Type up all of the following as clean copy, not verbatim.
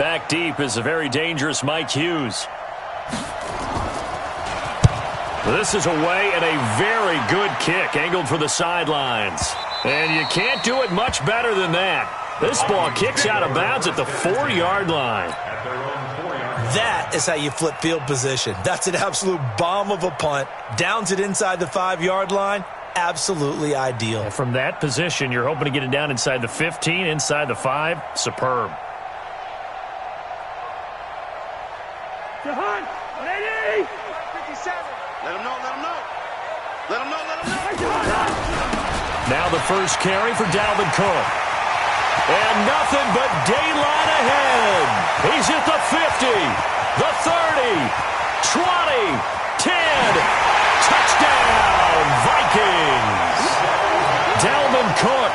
Back deep is a very dangerous Mike Hughes. This is away and a very good kick angled for the sidelines. And you can't do it much better than that. This ball kicks out of bounds at the 4-yard line. That is how you flip field position. That's an absolute bomb of a punt. Downs it inside the 5-yard line. Absolutely ideal. And from that position, you're hoping to get it down inside the 15, inside the 5. Superb. Jahan, 180. 57. Let him know, let him know. Let him know, let him know. Now the first carry for Dalvin Cook. And nothing but daylight ahead. He's at the 50, the 30, 20, 10. Touchdown, Vikings. Dalvin Cook,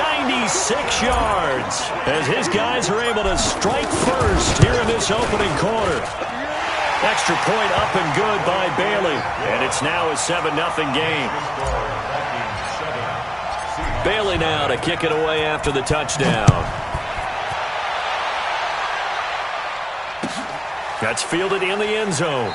96 yards, as his guys are able to strike first here in this opening quarter. Extra point up and good by Bailey, and it's now a 7-0 game. Bailey now to kick it away after the touchdown. That's fielded in the end zone.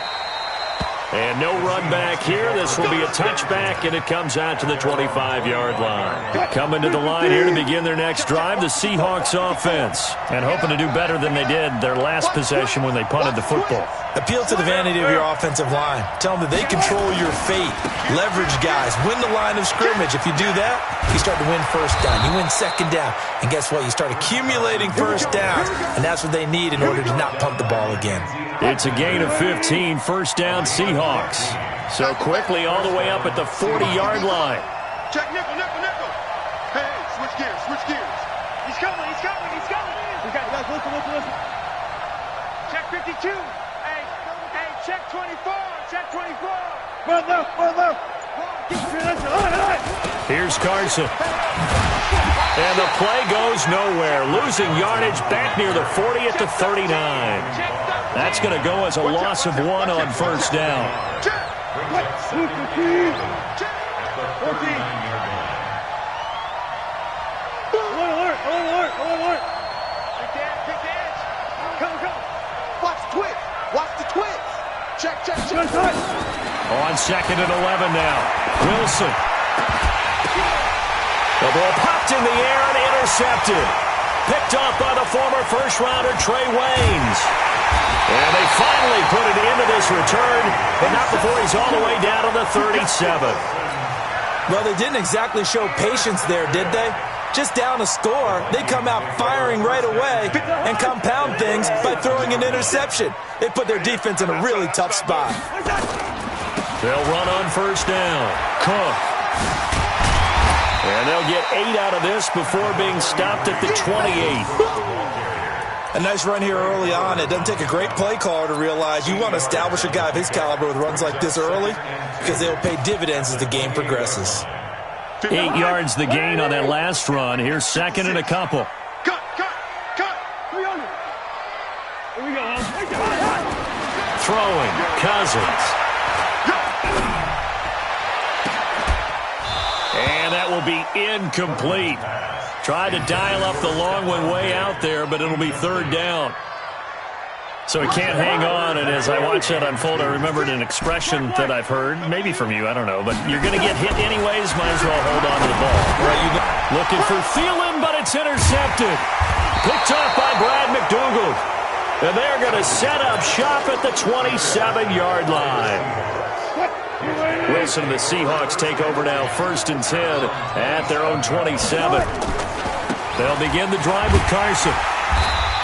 And no run back here. This will be a touchback, and it comes out to the 25-yard line. Coming to the line here to begin their next drive, the Seahawks offense. And hoping to do better than they did their last possession when they punted the football. Appeal to the vanity of your offensive line. Tell them that they control your fate. Leverage guys. Win the line of scrimmage. If you do that, you start to win first down. You win second down. And guess what? You start accumulating first downs. And that's what they need in order to not punt the ball again. It's a gain of 15, first down Seahawks. So quickly all the way up at the 40-yard line. Check nickel, nickel, nickel. Hey, switch gears, switch gears. He's coming, he's coming, he's coming. Okay, guys, listen. Check 52. Hey, check 24, check 24. Run left. Here's Carson. And the play goes nowhere. Losing yardage back near the 40 at the 39. That's going to go as a loss of 1 on first down. Alert. Come. Watch the twitch. Check. On second and 11 now. Wilson. The ball popped in the air and intercepted. Picked up by the former first-rounder Trey Waynes. And they finally put it into this return, but not before he's all the way down to the 37. Well, they didn't exactly show patience there, did they? Just down a score, they come out firing right away and compound things by throwing an interception. They put their defense in a really tough spot. They'll run on first down. Cook. And they'll get 8 out of this before being stopped at the 28. A nice run here early on. It doesn't take a great play caller to realize you want to establish a guy of his caliber with runs like this early because they'll pay dividends as the game progresses. 8 yards the gain on that last run. Here's second and a couple. Cut. 300. Here we go. Throwing. Cousins. And that will be incomplete. Tried to dial up the long one way out there, but it'll be third down. So he can't hang on, and as I watch that unfold, I remembered an expression that I've heard, maybe from you, I don't know, but you're going to get hit anyways, might as well hold on to the ball. Looking for Thielen, but it's intercepted. Picked up by Brad McDougald. And they're going to set up shop at the 27-yard line. Wilson and the Seahawks take over now, 1st and 10 at their own 27. They'll begin the drive with Carson.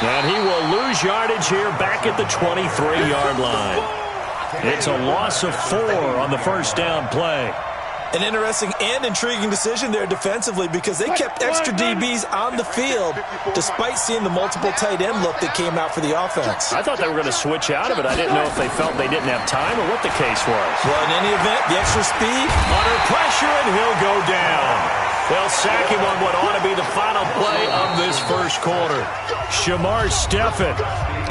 And he will lose yardage here back at the 23-yard line. It's a loss of 4 on the first down play. An interesting and intriguing decision there defensively because they kept extra DBs on the field despite seeing the multiple tight end look that came out for the offense. I thought they were going to switch out of it. I didn't know if they felt they didn't have time or what the case was. Well, in any event, the extra speed. Under pressure, and he'll go down. They'll sack him on what ought to be the final play of this first quarter. Shamar Stephen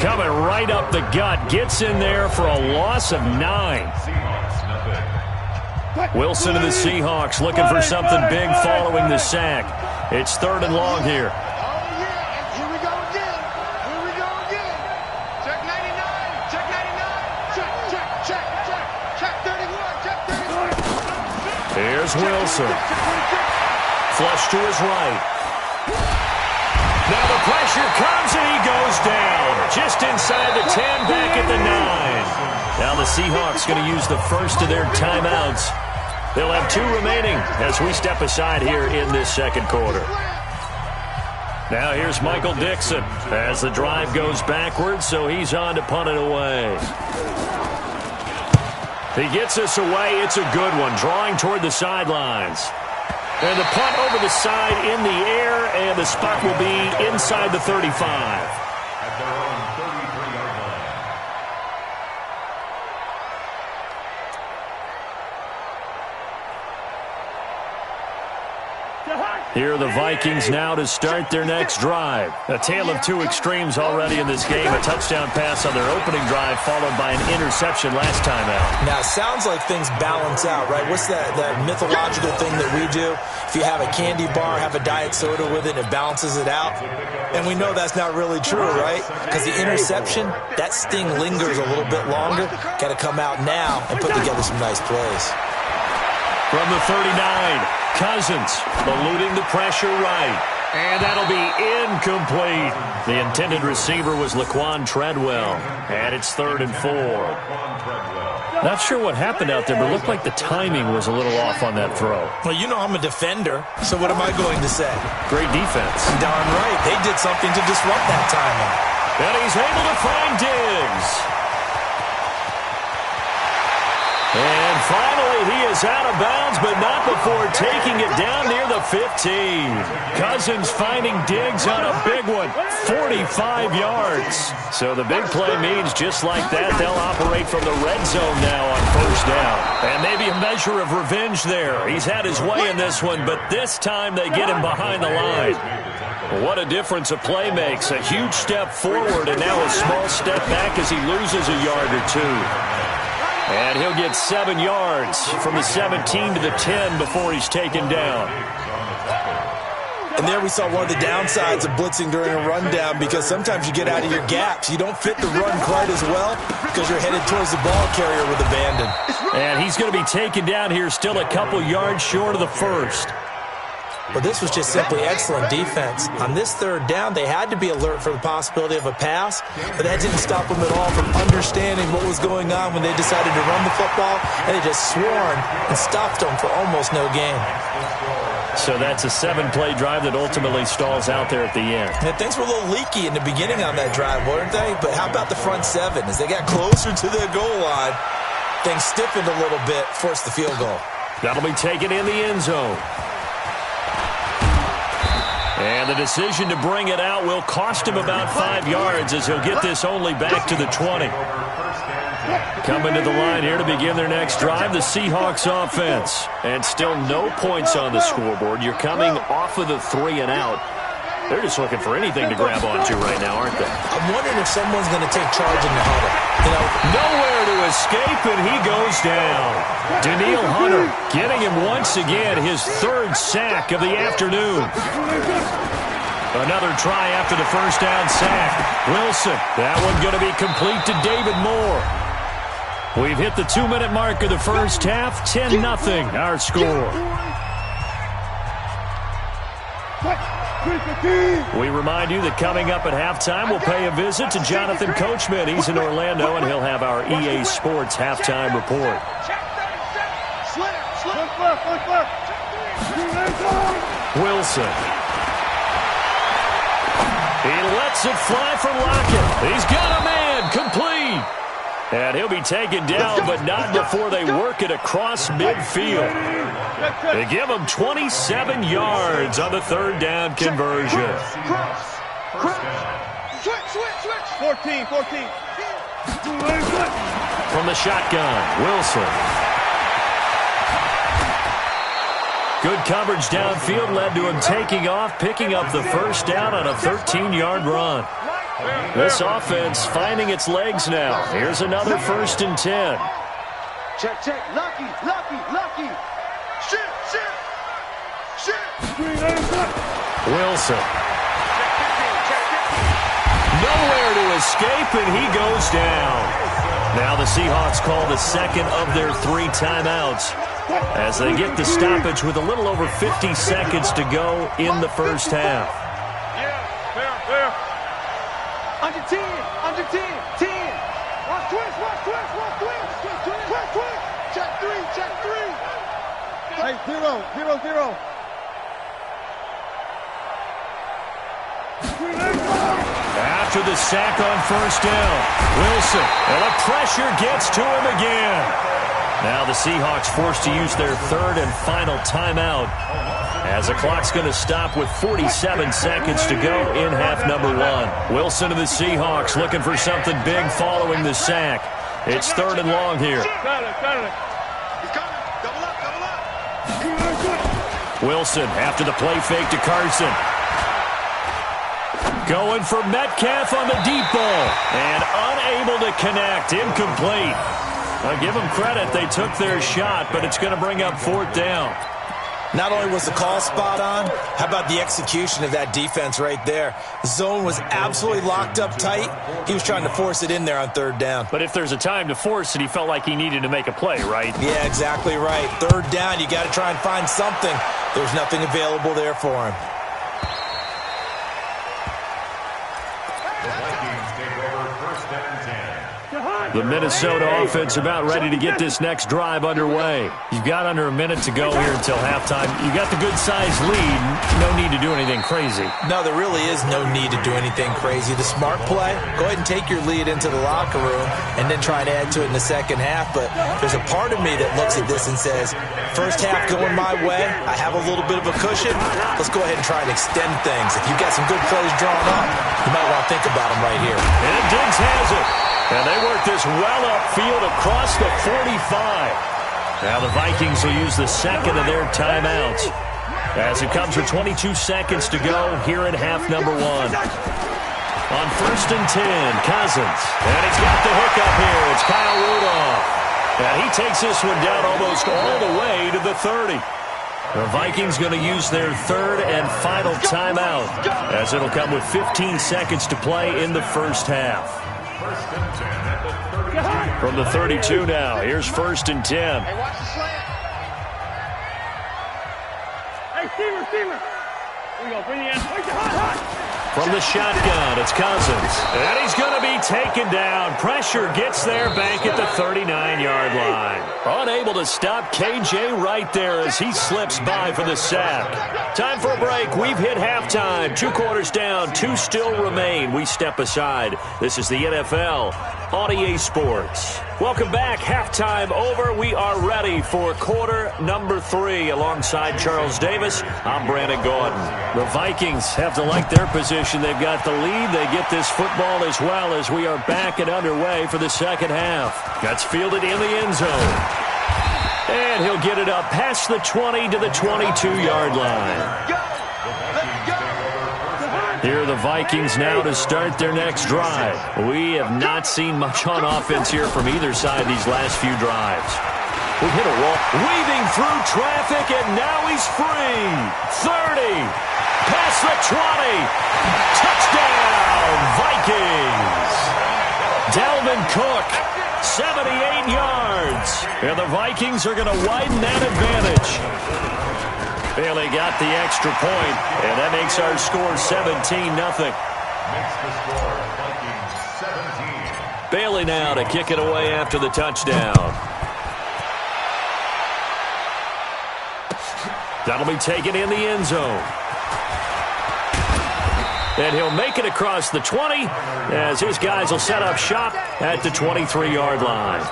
coming right up the gut. Gets in there for a loss of 9. Wilson and the Seahawks looking for something big following the sack. It's 3rd and long here. is Wilson. Flush to his right. Now the pressure comes and he goes down. Just inside the 10, back at the 9. Now the Seahawks going to use the first of their timeouts. They'll have 2 remaining as we step aside here in this second quarter. Now here's Michael Dixon as the drive goes backwards, so he's on to punt it away. He gets us away. It's a good one, drawing toward the sidelines. And the punt over the side in the air, and the spot will be inside the 35. Here are the Vikings now to start their next drive. A tale of 2 extremes already in this game. A touchdown pass on their opening drive followed by an interception last time out. Now, it sounds like things balance out, right? What's that mythological thing that we do? If you have a candy bar, have a diet soda with it, it balances it out. And we know that's not really true, right? Because the interception, that sting lingers a little bit longer. Got to come out now and put together some nice plays. From the 39, Cousins eluding the pressure right. And that'll be incomplete. The intended receiver was Laquan Treadwell. And it's 3rd and 4. Not sure what happened out there, but it looked like the timing was a little off on that throw. Well, you know I'm a defender, so what am I going to say? Great defense. Darn right. They did something to disrupt that timing. And he's able to find Diggs. And finally, he is out of bounds, but not before taking it down near the 15. Cousins finding Diggs on a big one, 45 yards. So the big play means just like that, they'll operate from the red zone now on 1st down. And maybe a measure of revenge there. He's had his way in this one, but this time they get him behind the line. What a difference a play makes. A huge step forward and now a small step back as he loses a yard or 2. And he'll get 7 yards from the 17 to the 10 before he's taken down. And there we saw one of the downsides of blitzing during a rundown, because sometimes you get out of your gaps. You don't fit the run quite as well because you're headed towards the ball carrier with abandon. And he's going to be taken down here still a couple yards short of the 1st. But this was just simply excellent defense. On this 3rd down, they had to be alert for the possibility of a pass, but that didn't stop them at all from understanding what was going on when they decided to run the football, and they just swarmed and stopped them for almost no gain. So that's a 7-play drive that ultimately stalls out there at the end. And things were a little leaky in the beginning on that drive, weren't they? But how about the front 7? As they got closer to the goal line, things stiffened a little bit, forced the field goal. That'll be taken in the end zone. And the decision to bring it out will cost him about 5 yards as he'll get this only back to the 20. Coming to the line here to begin their next drive, the Seahawks offense. And still no points on the scoreboard. You're coming off of the 3 and out. They're just looking for anything to grab onto right now, aren't they? I'm wondering if someone's going to take charge in the huddle. You know, nowhere to escape, and he goes down. Danielle Hunter getting him once again, his 3rd sack of the afternoon. Another try after the 1st down sack. Wilson, that one going to be complete to David Moore. We've hit the 2-minute mark of the 1st half, 10-0 our score. We remind you that coming up at halftime, we'll pay a visit to Jonathan Coachman. He's in Orlando, and he'll have our EA Sports halftime report. Wilson. He lets it fly from Lockett. He's got a man, complete. And he'll be taken down, but not before they work it across midfield. They give him 27 yards on the 3rd down conversion. Switch. 14. From the shotgun, Wilson. Good coverage downfield led to him taking off, picking up the 1st down on a 13-yard run. This offense finding its legs now. Here's another 1st and 10. Check. Lucky. Shit. Wilson. Nowhere to escape, and he goes down. Now the Seahawks call the 2nd of their 3 timeouts. as they get the stoppage with a little over 50 seconds to go in the first half. Fair. Under 10, 10. Watch twist. Check three. Hey, 0. After the sack on first down, Wilson, and the pressure gets to him again. Now the Seahawks forced to use their third and final timeout, as the clock's going to stop with 47 seconds to go in half number 1. Wilson and the Seahawks looking for something big following the sack. It's third and long here. Wilson after the play fake to Carson. Going for Metcalf on the deep ball, and unable to connect, incomplete. I'll give them credit, they took their shot, but it's going to bring up fourth down. Not only was the call spot on, how about the execution of that defense right there? The zone was absolutely locked up tight. He was trying to force it in there on third down. But if there's a time to force it, he felt like he needed to make a play, right? Yeah, exactly right. Third down, you got to try and find something. There's nothing available there for him. The Minnesota offense about ready to get this next drive underway. You've got under a minute to go here until halftime. You got the good-sized lead. No need to do anything crazy. No, there really is no need to do anything crazy. The smart play, go ahead and take your lead into the locker room and then try and add to it in the second half. But there's a part of me that looks at this and says, first half going my way, I have a little bit of a cushion. Let's go ahead and try and extend things. If you've got some good plays drawn up, you might want to think about them right here. And Diggs has it. And they work this well upfield across the 45. Now the Vikings will use the second of their timeouts, as it comes with 22 seconds to go here in half number 1. On first and 10, Cousins. And he's got the hookup here. It's Kyle Rudolph. And he takes this one down almost all the way to the 30. The Vikings going to use their third and final timeout, as it'll come with 15 seconds to play in the first half. From the 32 now, here's first and 10. Hey, watch the slant. Hey, Steamer. Here we go, bring it in. Hot. From the shotgun, it's Cousins. And he's going to be taken down. Pressure gets there back at the 39-yard line. Unable to stop KJ right there as he slips by for the sack. Time for a break. We've hit halftime. 2 quarters down, 2 still remain. We step aside. This is the NFL on EA Sports. Welcome back. Halftime over. We are ready for quarter number 3. Alongside Charles Davis, I'm Brandon Gordon. The Vikings have to like their position. They've got the lead. They get this football as well, as we are back and underway for the second half. That's fielded in the end zone. And he'll get it up past the 20 to the 22-yard line. Here are the Vikings now to start their next drive. We have not seen much on offense here from either side these last few drives. We hit a wall, weaving through traffic, and now he's free. 30, past the 20, touchdown, Vikings. Dalvin Cook, 78 yards. And the Vikings are going to widen that advantage. Bailey got the extra point, and that makes our score 17-0. Bailey now to kick it away after the touchdown. That'll be taken in the end zone. And he'll make it across the 20 as his guys will set up shop at the 23-yard line.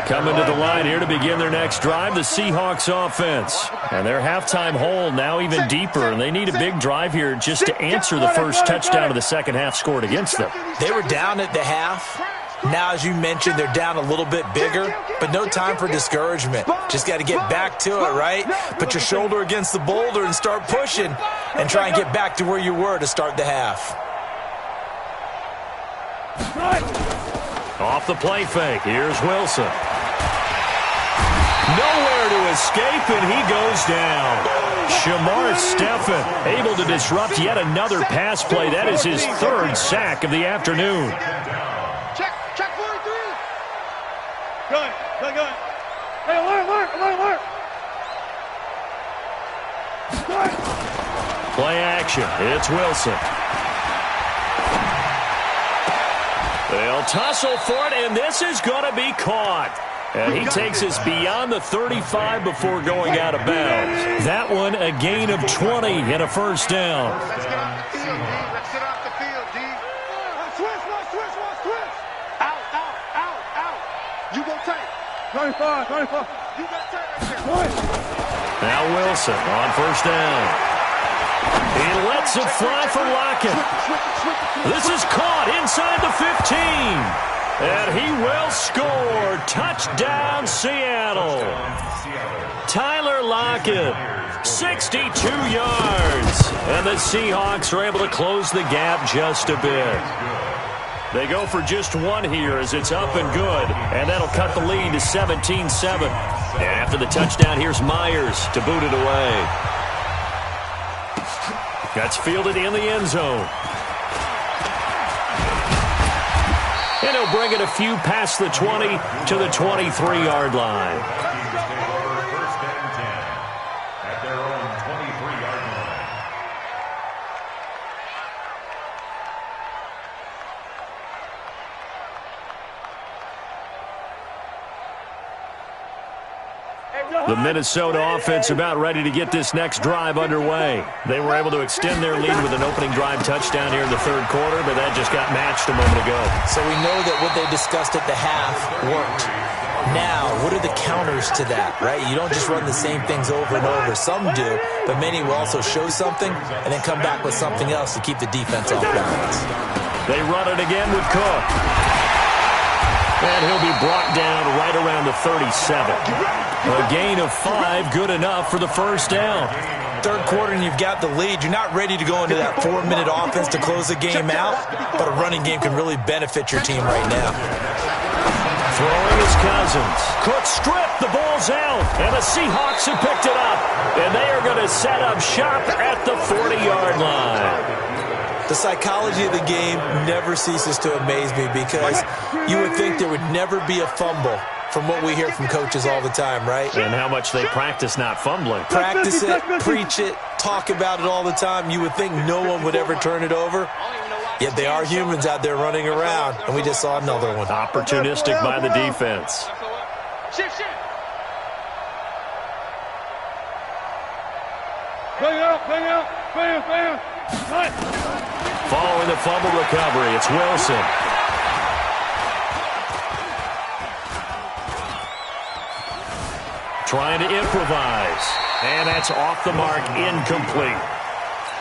Coming to the line here to begin their next drive, the Seahawks offense. And their halftime hole now even deeper, and they need a big drive here just to answer the first touchdown of the second half scored against them. They were down at the half. Now, as you mentioned, they're down a little bit bigger, but no time for discouragement. Just got to get back to it, right? Put your shoulder against the boulder and start pushing and try and get back to where you were to start the half. Off the play fake, here's Wilson. Nowhere to escape, and he goes down. Shamar Stephen able to disrupt yet another pass play. That is his third sack of the afternoon. Check 43. Good. Hey, alert. Play action. It's Wilson. They'll tussle for it, and this is going to be caught. And he takes us beyond the 35 before going out of bounds. That one a gain of 20 and a first down. Let's get off the field, D. Let's get off the field, D. Switch. Out. You go tight. 25. You got tight right there. Now Wilson on first down. He lets it fly for Lockett. This is caught inside the 15. And he will score. Touchdown, Seattle. Tyler Lockett, 62 yards. And the Seahawks are able to close the gap just a bit. They go for just one here as it's up and good. And that'll cut the lead to 17-7. And after the touchdown, here's Myers to boot it away. That's fielded in the end zone. And he'll bring it a few past the 20 to the 23-yard line. First and 10 at their own 23-yard line. The Minnesota offense about ready to get this next drive underway. They were able to extend their lead with an opening drive touchdown here in the third quarter, but that just got matched a moment ago. So we know that what they discussed at the half worked. Now, what are the counters to that, right? You don't just run the same things over and over. Some do, but many will also show something and then come back with something else to keep the defense off balance. They run it again with Cook. And he'll be brought down right around the 37. A gain of 5, good enough for the first down. Third quarter and you've got the lead. You're not ready to go into that 4-minute offense to close the game out, but a running game can really benefit your team right now. Throwing his Cousins. Cook stripped, the ball's out, and the Seahawks have picked it up. And they are going to set up shop at the 40-yard line. The psychology of the game never ceases to amaze me because you would think there would never be a fumble from what we hear from coaches all the time, right? And how much they practice not fumbling. Practice it, preach it, talk about it all the time. You would think no one would ever turn it over. Yet they are humans out there running around, and we just saw another one. Opportunistic by the defense. Bang out. Following the fumble recovery, it's Wilson. Trying to improvise. And that's off the mark, incomplete.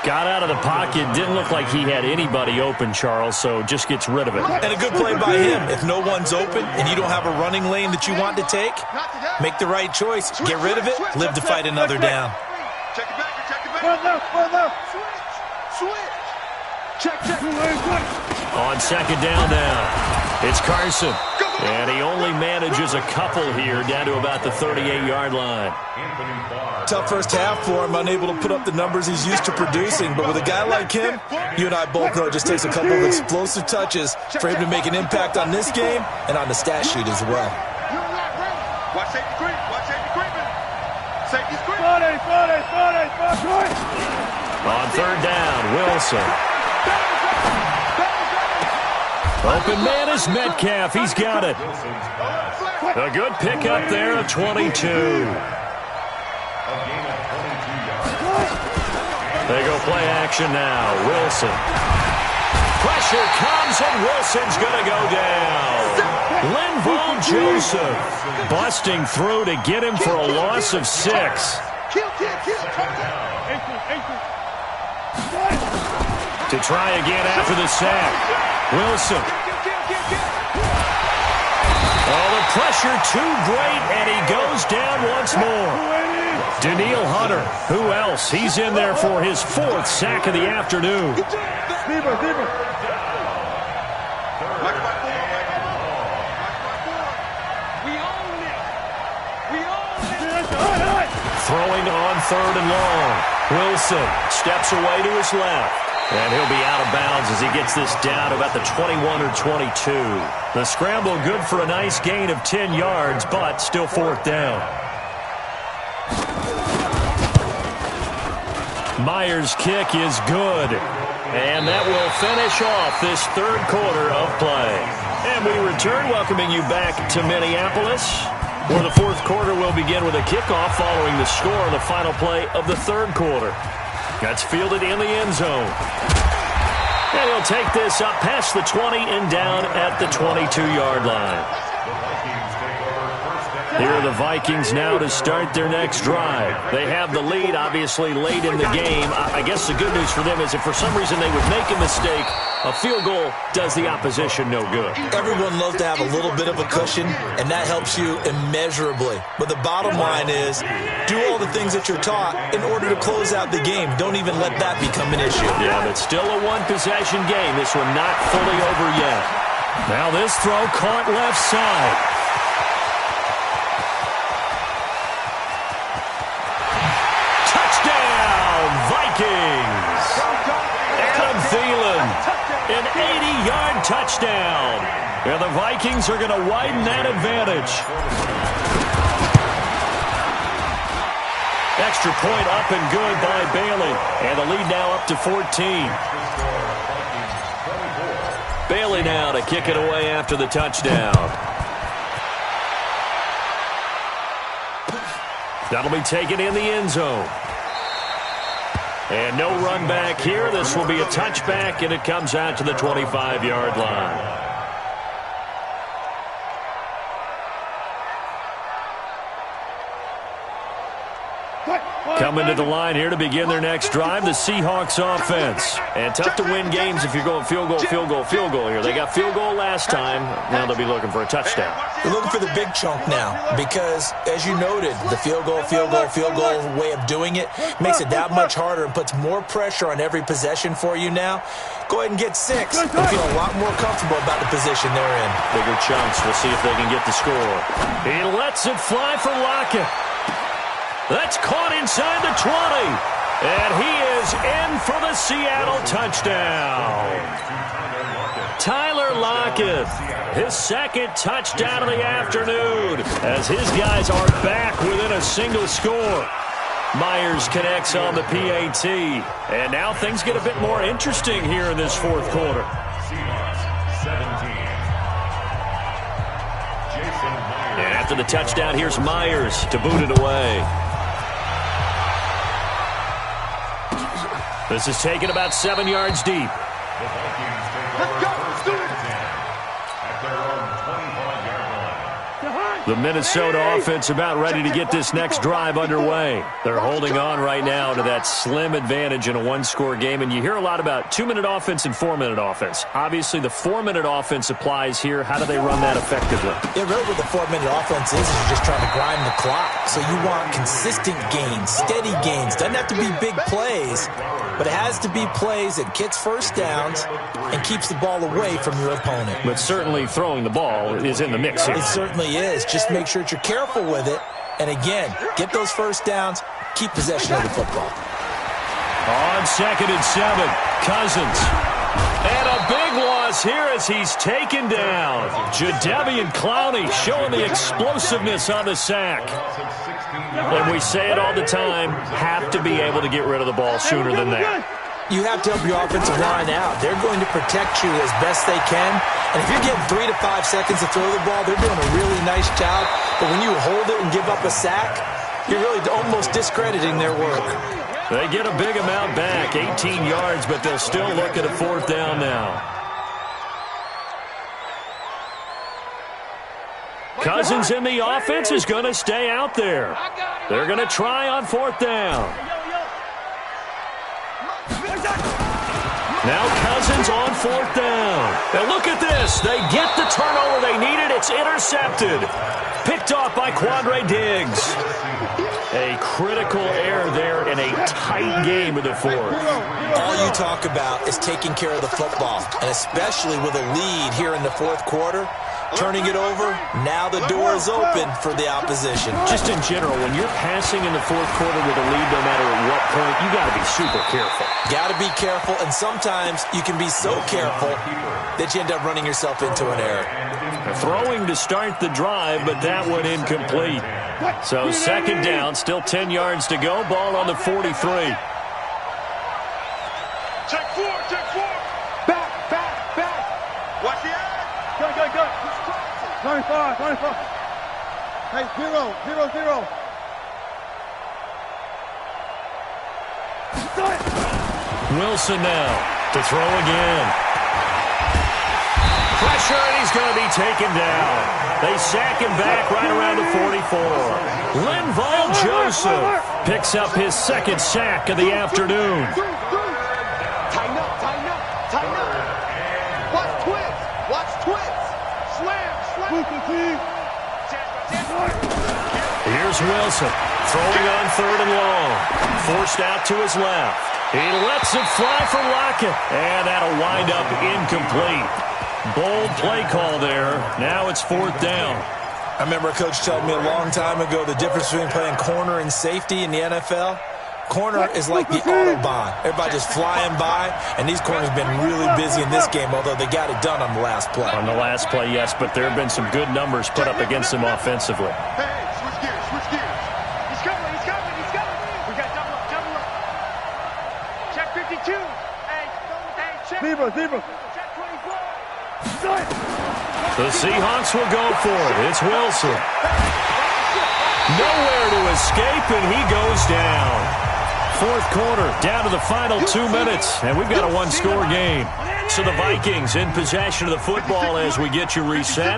Got out of the pocket, didn't look like he had anybody open, Charles, so just gets rid of it. And a good play by him. If no one's open and you don't have a running lane that you want to take, make the right choice. Get rid of it, live to fight another down. Check it back. One left. Switch. Check. On second down now, it's Carson. And he only manages a couple here down to about the 38-yard line. Tough first half for him, unable to put up the numbers he's used to producing. But with a guy like him, you and I both know it just takes a couple of explosive touches for him to make an impact on this game and on the stat sheet as well. Watch safety creep. Safety's creep. On third down, Wilson. Open man is Metcalf. He's got it. A good pickup there of 22. They go play action now. Wilson. Pressure comes, and Wilson's going to go down. Linval Joseph busting through to get him for a loss of 6. To try again after the sack. Wilson. Oh, the pressure too great, and he goes down once more. Daniil Hunter, who else? He's in there for his 4th sack of the afternoon. Throwing on third and long. Wilson steps away to his left. And he'll be out of bounds as he gets this down to about the 21 or 22. The scramble good for a nice gain of 10 yards, but still fourth down. Myers' kick is good. And that will finish off this third quarter of play. And we return, welcoming you back to Minneapolis, where the fourth quarter will begin with a kickoff following the score of the final play of the third quarter. That's fielded in the end zone. And he'll take this up past the 20 and down at the 22-yard line. Here are the Vikings now to start their next drive. They have the lead, obviously, late in the game. I guess the good news for them is if for some reason they would make a mistake, a field goal does the opposition no good. Everyone loves to have a little bit of a cushion, and that helps you immeasurably. But the bottom line is, do all the things that you're taught in order to close out the game. Don't even let that become an issue. Yeah, but still a one-possession game. This one not fully over yet. Now this throw caught left side. Vikings. Adam Thielen, an 80-yard touchdown. And the Vikings are going to widen that advantage. Extra point up and good by Bailey. And the lead now up to 14. Bailey now to kick it away after the touchdown. That'll be taken in the end zone. And no run back here. This will be a touchback, and it comes out to the 25-yard line. Coming to the line here to begin their next drive, the Seahawks offense. And tough to win games if you're going field goal, field goal, field goal here. They got field goal last time. Now they'll be looking for a touchdown. They're looking for the big chunk now because, as you noted, the field goal way of doing it makes it that much harder and puts more pressure on every possession for you now. Go ahead and get 6 and feel a lot more comfortable about the position they're in. Bigger chunks. We'll see if they can get the score. He lets it fly for Lockett. That's caught inside the 20. And he is in for the Seattle touchdown. Tyler Lockett, his second touchdown of the afternoon, as his guys are back within a single score. Myers connects on the PAT. And now things get a bit more interesting here in this fourth quarter. And after the touchdown, here's Myers to boot it away. This is taken about 7 yards deep. The Minnesota offense about ready to get this next drive underway. They're holding on right now to that slim advantage in a one-score game, and you hear a lot about 2-minute offense and 4-minute offense. Obviously, the 4-minute offense applies here. How do they run that effectively? Yeah, really what the 4-minute offense is you're just trying to grind the clock. So you want consistent gains, steady gains. Doesn't have to be big plays, but it has to be plays that gets first downs and keeps the ball away from your opponent. But certainly throwing the ball is in the mix here. It certainly is. Just make sure that you're careful with it. And again, get those first downs, keep possession of the football. On 2nd and 7, Cousins. And a big loss here as he's taken down. Jadeveon Clowney showing the explosiveness on the sack. And we say it all the time, have to be able to get rid of the ball sooner than that. You have to help your offensive line out. They're going to protect you as best they can. And if you're getting 3 to 5 seconds to throw the ball, they're doing a really nice job. But when you hold it and give up a sack, you're really almost discrediting their work. They get a big amount back, 18 yards, but they'll still look at a fourth down now. Cousins in the offense is going to stay out there. They're going to try on fourth down. Now Cousins on fourth down. And look at this. They get the turnover they needed. It's intercepted. Picked off by Quandre Diggs. A critical error there in a tight game of the fourth. All you talk about is taking care of the football, and especially with a lead here in the fourth quarter. turning it over. Now the door is open for the opposition. Just in general, when you're passing in the fourth quarter with a lead, no matter at what point, you got to be super careful. Got to be careful, and sometimes you can be so careful that you end up running yourself into an error. Throwing to start the drive, but that one incomplete. So second down, still 10 yards to go. Ball on the 43. Check four, check four. Back. Watch the eye. Go. 25. Hey, 0. Wilson now to throw again. Pressure, and he's going to be taken down. They sack him back right around the 44. Linval Joseph picks up his second sack of the afternoon. Tighten up. Watch twist. Slam. Here's Wilson throwing on third and long. Forced out to his left. He lets it fly for Lockett. And that'll wind up incomplete. Bold play call there. Now it's fourth down. I remember a coach telling me a long time ago the difference between playing corner and safety in the NFL. Corner is like the Autobahn. Everybody just flying by, and these corners have been really busy in this game, although they got it done on the last play. On the last play, yes, but there have been some good numbers put up against them offensively. Hey, switch gears. He's coming. We got double up. Check 52. Hey, check. Zebra. Check 24. The Seahawks will go for it. It's Wilson. Nowhere to escape, and he goes down. Fourth quarter, down to the final 2 minutes, and we've got a one-score game. So the Vikings in possession of the football as we get you reset.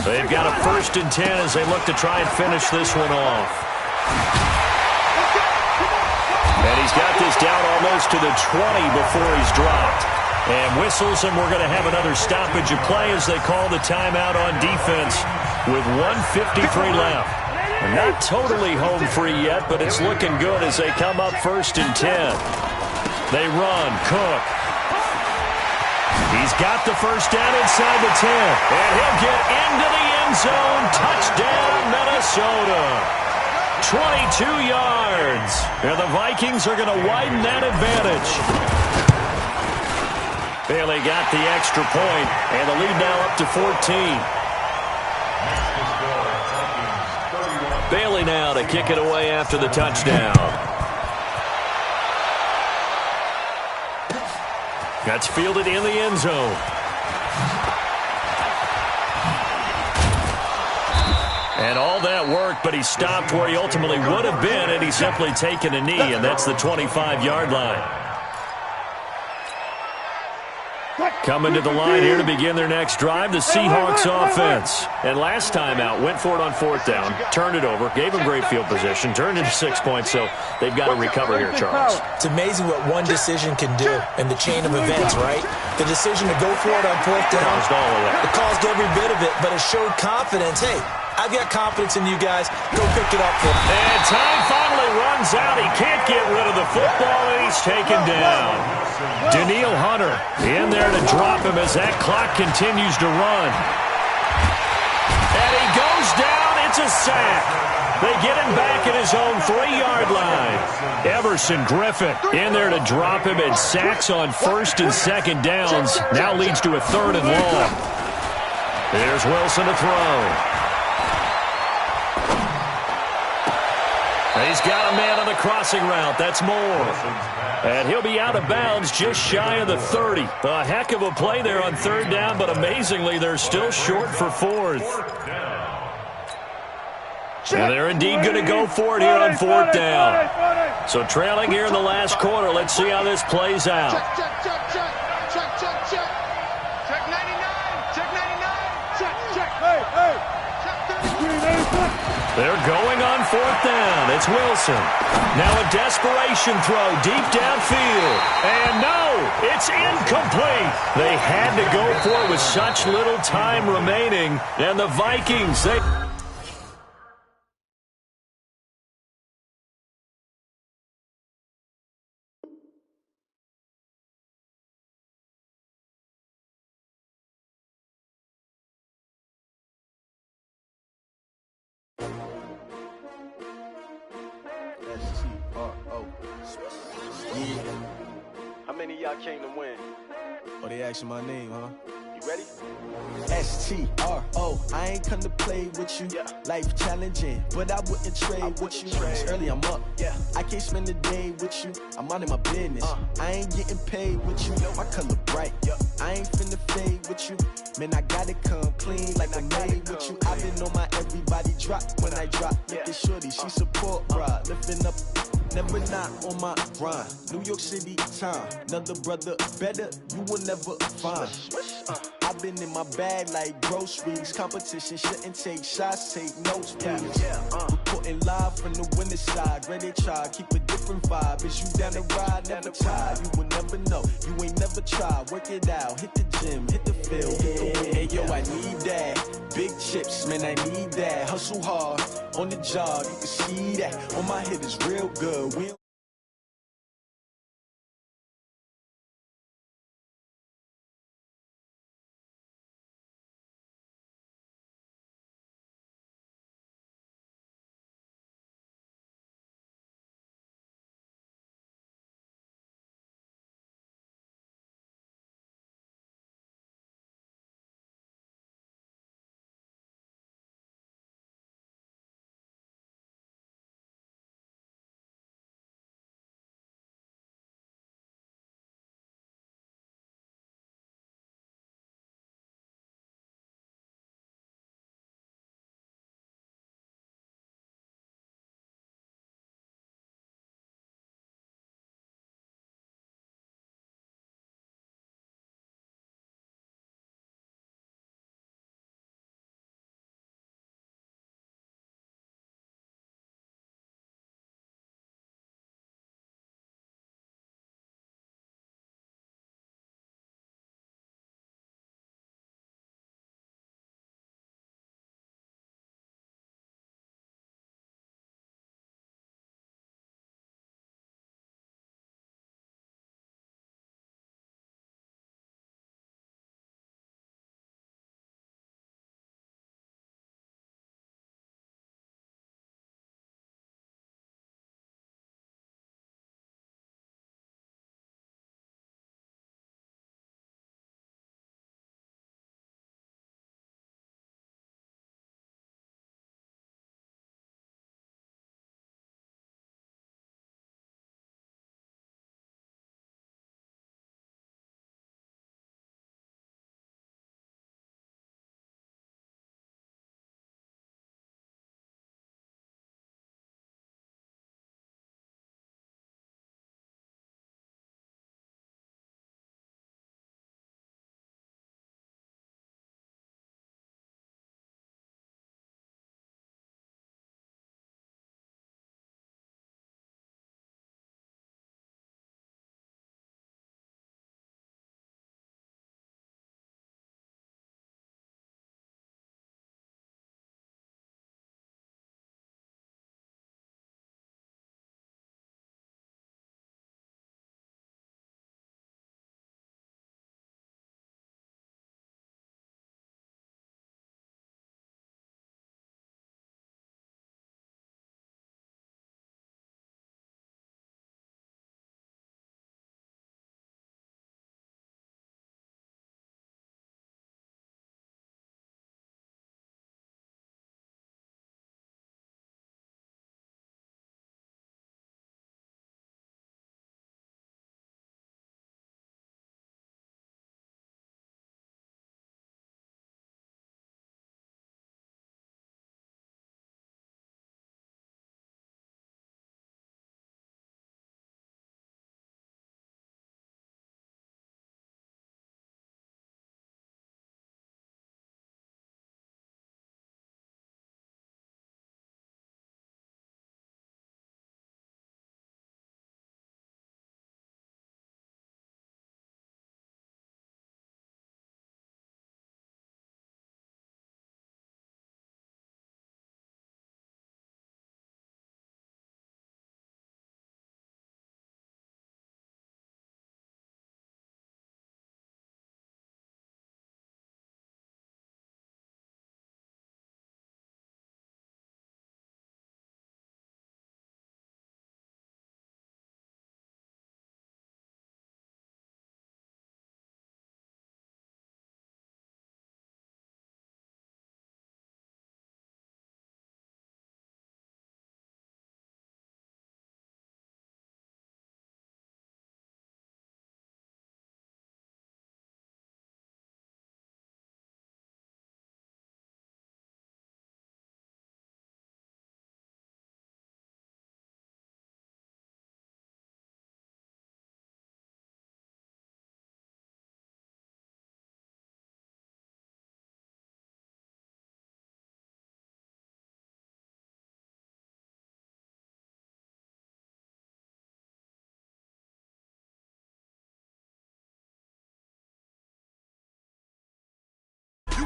They've got a 1st and 10 as they look to try and finish this one off. And he's got this down almost to the 20 before he's dropped. And whistles, and we're going to have another stoppage of play as they call the timeout on defense with 1:53 left. And not totally home free yet, but it's looking good as they come up 1st and 10. They run. Cook. He's got the first down inside the 10. And he'll get into the end zone. Touchdown, Minnesota. 22 yards. And the Vikings are going to widen that advantage. Bailey got the extra point, and the lead now up to 14. Bailey now to kick it away after the touchdown. That's fielded in the end zone. And all that worked, but he stopped where he ultimately would have been, and he's simply taken a knee, and that's the 25-yard line. Coming to the line here to begin their next drive, the Seahawks offense. And last time out, went for it on 4th down, turned it over, gave them great field position, turned into 6 points, so they've got to recover here, Charles. It's amazing what one decision can do in the chain of events, right? The decision to go for it on 4th down, Caused all of that. it caused every bit of it, but it showed confidence. Hey, I've got confidence in you guys. Go pick it up for me. And time finally runs out. He can't get rid of the football, and he's taken down. Danielle Hunter in there to drop him as that clock continues to run. And he goes down. It's a sack. They get him back at his own 3-yard line. Everson Griffin in there to drop him, and sacks on 1st and 2nd downs. Now leads to a 3rd and long. There's Wilson to throw. He's got a man on the crossing route. That's Moore. And he'll be out of bounds just shy of the 30. A heck of a play there on 3rd down, but amazingly, they're still short for 4th. And they're indeed going to go for it here on 4th down. So trailing here in the last quarter. Let's see how this plays out. Check 99. Check. Hey. They're going on 4th down. It's Wilson. Now a desperation throw deep downfield. And no, it's incomplete. They had to go for it with such little time remaining. And the Vikings, they... y'all came to win. Oh, they asking my name, huh? You ready? S-T-R-O, I ain't come to play with you. Yeah. Life challenging, but I wouldn't trade with you. It's early, I'm up. Yeah. I can't spend the day with you. I'm minding my business. I ain't getting paid with you. My color bright. I ain't finna fade with you. Man, I gotta come clean like I'm made with you. I've been on my everybody drop when I drop. Look at shorty, she support ride. Lifting up, never not on my grind. New York City time. Another brother better, you will never find. I've been in my bag like groceries. Competition shouldn't take shots, take notes, please. Reporting live from the winning side. Ready to try, keep a different vibe. Is you down the ride, never tired. You will never know, you ain't never tried. Work it out, hit the gym, hit the field, hit the win. Hey yo, I need that. Big chips, man, I need that. Hustle hard, on the job, you can see that. On my head is real good. We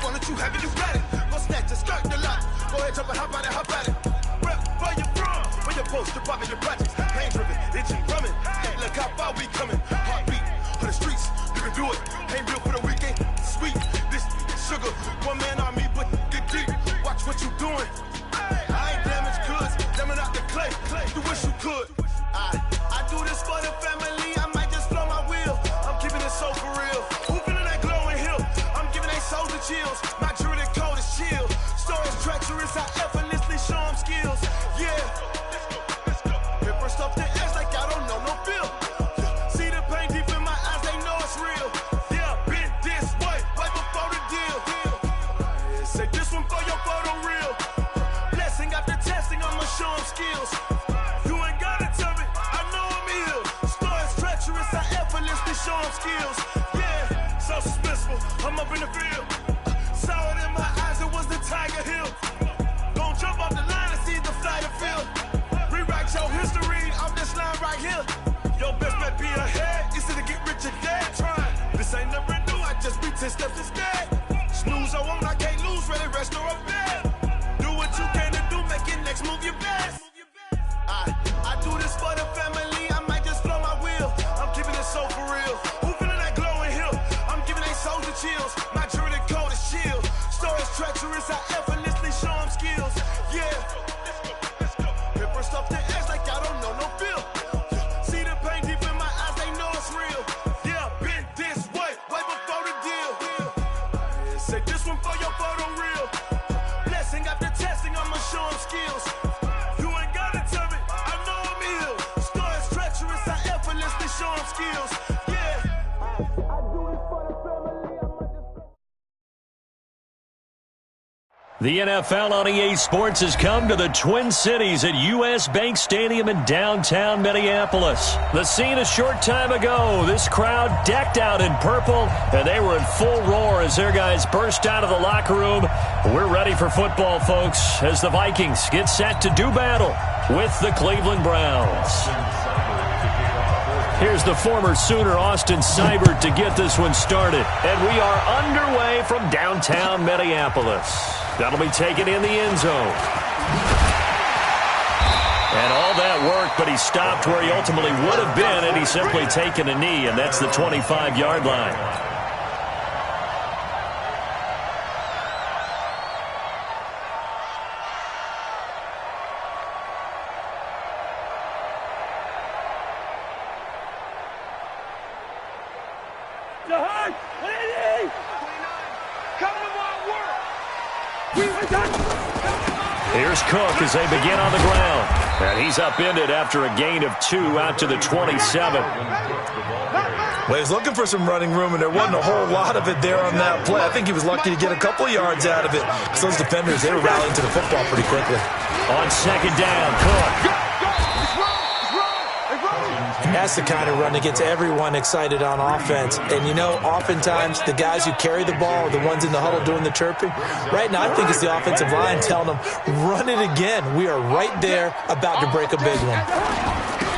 want it, you have it, you got it. Go snatch it, skirt the lot. Go ahead, jump and hop on it, hop at it. Rep where you from, where you post, to pop in your projects. Pain driven, itching, drumming. Hey, look how far we coming. Heartbeat on the streets, you can do it. Ain't real for the weekend, sweet. This sugar, one man on me, but get deep. Watch what you doing. I ain't damaged goods, jamming out the clay. You wish you could. I do this for the family. I might just blow my wheel. I'm keeping it so for real. Who feeling that glowing hill? I'm giving they souls the chills. My jewelry code is chill. Stories treacherous, I effortlessly show them skills. Yeah. Paper stuff the edge like I don't know no feel. See the pain deep in my eyes, they know it's real. Yeah, been this way, right before the deal. Say this one for your photo reel. Blessing after testing, I'ma show them skills. You ain't gotta tell me, I know I'm ill. Stories treacherous, I effortlessly show them skills. Yeah, so suspenseful, I'm up in the field. Saw it in my eyes, it was the Tiger Hill. Gon' jump off the line and see the flight of field. Rewrite your history off this line right here. Your best bet be ahead, easy to get rich or dead. Trying, this ain't never new, I just be 10 steps instead. Snooze I won't, I can't lose, ready, rest or up bed. Do what you can to do, make it next move your best. I do this for the family, I might just blow my wheel. I'm keeping it so for real. Who feeling that glowing hill? I'm giving they souls the chills. My jewelry code is chill. Stories treacherous, I effortlessly show them skills. Yeah. Paper stuff the edge like I don't know no feel. See the pain deep in my eyes, they know it's real. Yeah, been this way, way before the deal. Say this one for your photo reel. Blessing after testing, I'ma show them skills. You ain't gotta tell me, I know I'm ill. Stories treacherous, I effortlessly show them skills. Yeah. I do this for the family, I might just... The NFL on EA Sports has come to the Twin Cities at U.S. Bank Stadium in downtown Minneapolis. The scene a short time ago, this crowd decked out in purple, and they were in full roar as their guys burst out of the locker room. We're ready for football, folks, as the Vikings get set to do battle with the Cleveland Browns. Here's the former Sooner, Austin Seibert, to get this one started. And we are underway from downtown Minneapolis. That'll be taken in the end zone. And all that work, but he stopped where he ultimately would have been had he simply taken a knee, and that's the 25-yard line. Here's Cook as they begin on the ground. And he's upended after a gain of 2 out to the 27. Well, he was looking for some running room, and there wasn't a whole lot of it there on that play. I think he was lucky to get a couple of yards out of it, because those defenders, they were rallying to the football pretty quickly. On second down, Cook. And that's the kind of run that gets everyone excited on offense. And, you know, oftentimes the guys who carry the ball are the ones in the huddle doing the chirping. Right now, I think it's the offensive line telling them, run it again. We are right there about to break a big one.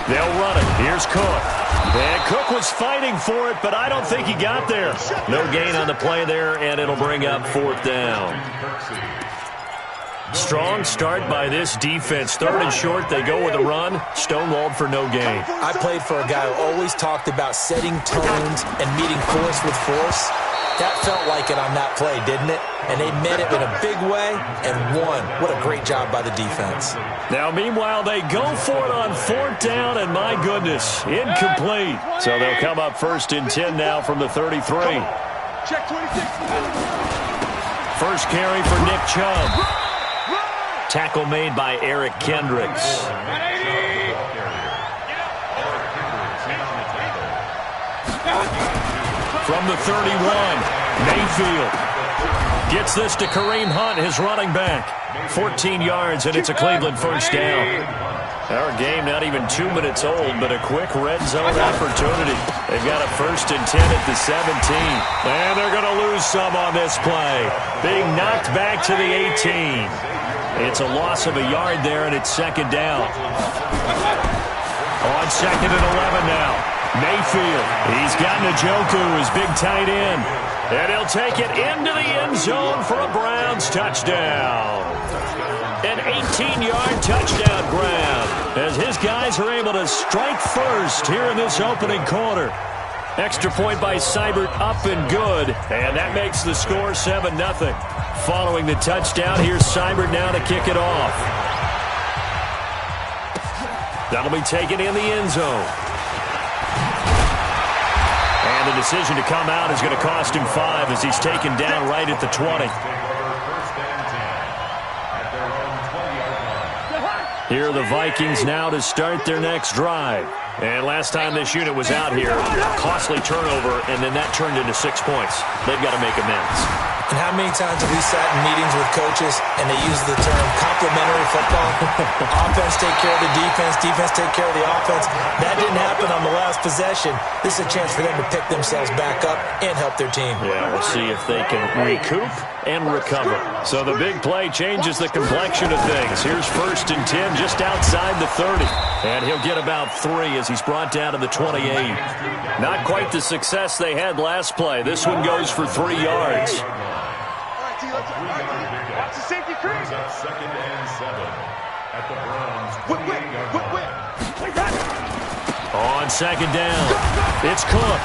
They'll run it. Here's Cook. And Cook was fighting for it, but I don't think he got there. No gain on the play there, and it'll bring up 4th down. Strong start by this defense. 3rd and short, they go with a run. Stonewalled for no gain. I played for a guy who always talked about setting tones and meeting force with force. That felt like it on that play, didn't it? And they met it in a big way and won. What a great job by the defense. Now, meanwhile, they go for it on 4th down, and my goodness, incomplete. So they'll come up 1st and 10 now from the 33. Check 26. First carry for Nick Chubb. Tackle made by Eric Kendricks. From the 31, Mayfield gets this to Kareem Hunt, his running back. 14 yards, and it's a Cleveland first down. Our game not even 2 minutes old, but a quick red zone opportunity. They've got a 1st and 10 at the 17. And they're going to lose some on this play. Being knocked back to the 18. It's a loss of a yard there, and it's 2nd down. On 2nd and 11 now. Mayfield. He's got Njoku, his big tight end. And he'll take it into the end zone for a Browns touchdown. An 18-yard touchdown grab as his guys are able to strike first here in this opening quarter. Extra point by Seibert, up and good. And that makes the score 7-0. Following the touchdown, here's Seibert now to kick it off. That'll be taken in the end zone. And the decision to come out is going to cost him 5 as he's taken down right at the 20. Here are the Vikings now to start their next drive. And last time this unit was out here, costly turnover, and then that turned into 6 points. They've got to make amends. And how many times have we sat in meetings with coaches and they use the term complementary football? Offense take care of the defense, defense take care of the offense. That didn't happen on the last possession. This is a chance for them to pick themselves back up and help their team. Yeah, we'll see if they can recoup and recover. So the big play changes the complexion of things. Here's 1st and 10 just outside the 30. And he'll get about 3 as he's brought down to the 28. Not quite the success they had last play. This one goes for 3 yards. Watch the safety crew. 2nd and 7 at the Browns. On 2nd down, it's Cook.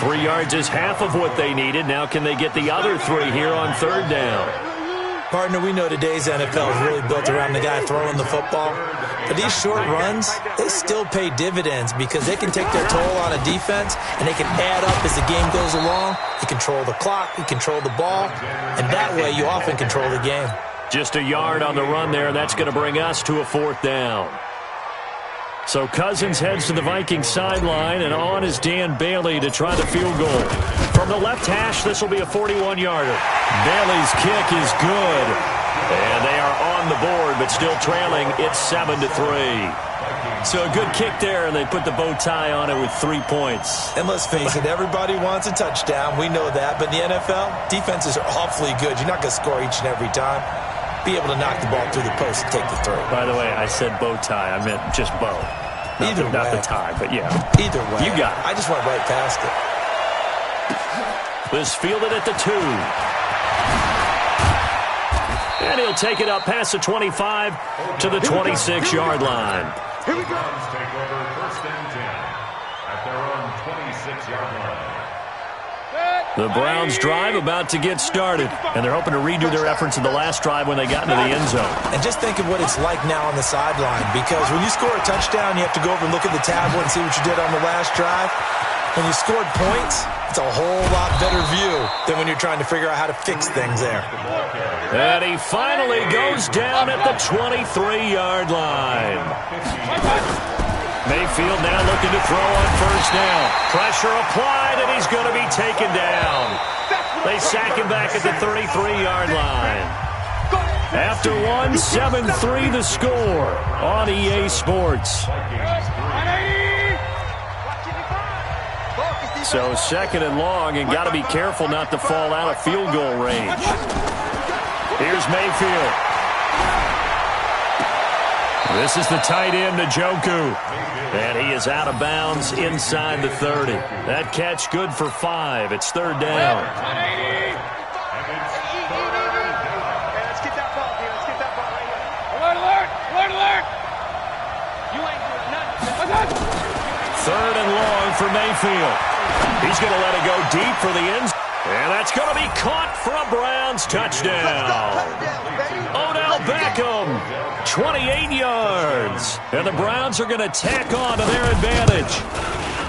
3 yards is half of what they needed. Now can they get the other 3 here on 3rd down? Partner, we know today's NFL is really built around the guy throwing the football. But these short runs, they still pay dividends because they can take their toll on a defense and they can add up as the game goes along. You control the clock, you control the ball, and that way you often control the game. Just a yard on the run there. That's going to bring us to a 4th down. So Cousins heads to the Vikings sideline, and on is Dan Bailey to try the field goal. From the left hash, this will be a 41-yarder. Bailey's kick is good. And they are on the board, but still trailing. It's 7-3. So a good kick there, and they put the bow tie on it with 3 points. And let's face it, everybody wants a touchdown. We know that. But in the NFL, defenses are awfully good. You're not going to score each and every time. Be able to knock the ball through the post and take the throw. By the way, I said bow tie. I meant just bow. Not the tie, but yeah. Either way. You got it. I just went right past it. Was fielded at the 2. And he'll take it up past the 25 to the 26-yard line. Here we go. Take over 1st and 10 at their own 26-yard line. The Browns drive about to get started, and they're hoping to redo their efforts in the last drive when they got into the end zone. And just think of what it's like now on the sideline, because when you score a touchdown, you have to go over and look at the tablet and see what you did on the last drive. When you scored points, it's a whole lot better view than when you're trying to figure out how to fix things there. And he finally goes down at the 23-yard line. Mayfield now looking to throw on 1st down. Pressure applied, and he's going to be taken down. They sack him back at the 33-yard line. After one, 7-3 the score on EA Sports. So 2nd and long, and got to be careful not to fall out of field goal range. Here's Mayfield. This is the tight end, Njoku. And he is out of bounds inside the 30. That catch good for 5. It's 3rd down. Hey, let's get that ball here. Let's get that ball right here. Alert, alert! Alert, alert! You ain't doing nothing. 3rd and long for Mayfield. He's going to let it go deep for the end. And that's going to be caught for a Browns touchdown. Odell Beckham, 28 yards. And the Browns are going to tack on to their advantage.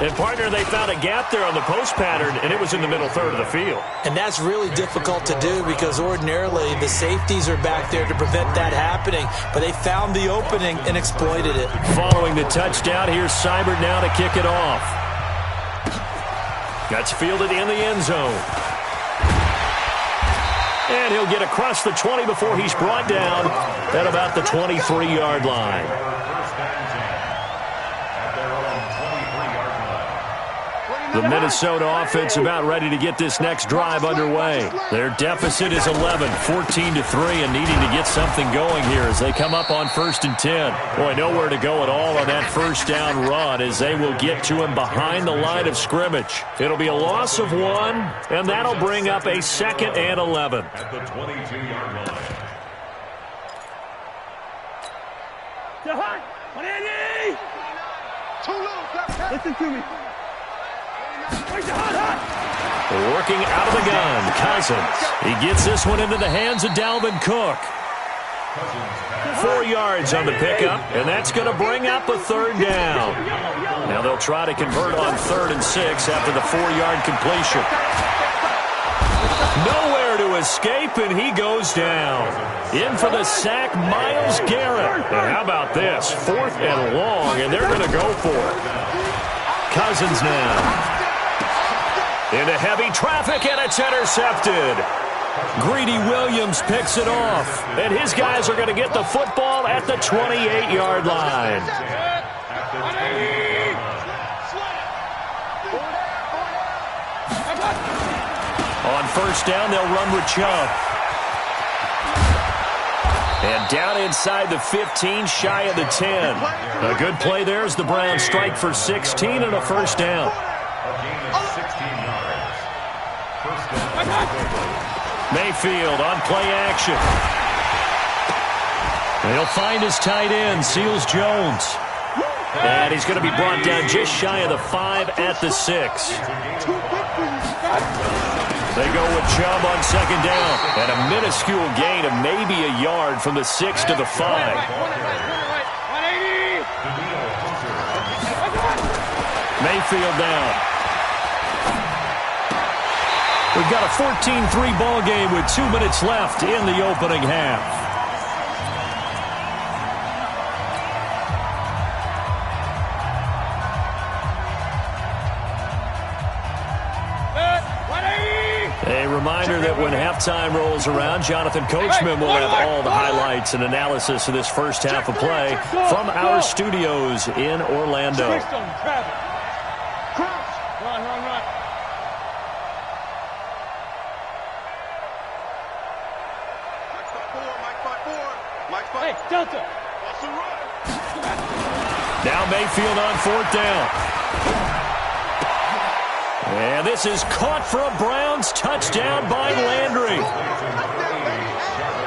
And, partner, they found a gap there on the post pattern, and it was in the middle 3rd of the field. And that's really difficult to do because ordinarily the safeties are back there to prevent that happening. But they found the opening and exploited it. Following the touchdown, here's Seibert now to kick it off. That's fielded in the end zone. And he'll get across the 20 before he's brought down at about the 23-yard line. 29 The Minnesota offense about ready to get this next drive underway. Their deficit is 11, 14-3, and needing to get something going here as they come up on 1st and 10. Boy, nowhere to go at all on that first down run as they will get to him behind the line of scrimmage. It'll be a loss of 1, and that'll bring up a 2nd and 11. At the 22-yard line. Listen to me. Working out of the gun, Cousins. He gets this one into the hands of Dalvin Cook. 4 yards on the pickup, and that's going to bring up a 3rd down. Now they'll try to convert on 3rd and 6 after the 4-yard completion. Nowhere to escape, and he goes down. In for the sack, Myles Garrett. And how about this? 4th and long, and they're going to go for it. Cousins now. Into heavy traffic, and it's intercepted. Greedy Williams picks it off, and his guys are going to get the football at the 28-yard line. On 1st down, they'll run with Chubb. And down inside the 15, shy of the 10. A good play there as the Browns strike for 16 and a 1st down. Mayfield on play action. And he'll find his tight end, Seals Jones. And he's going to be brought down just shy of the 5 at the 6. They go with Chubb on 2nd down. And a minuscule gain of maybe a yard from the 6 to the 5. Mayfield down. We've got a 14-3 ball game with 2 minutes left in the opening half. A reminder that when halftime rolls around, Jonathan Coachman will have all the highlights and analysis of this first half of play from our studios in Orlando. Now Mayfield on 4th down. And this is caught for a Browns touchdown by Landry.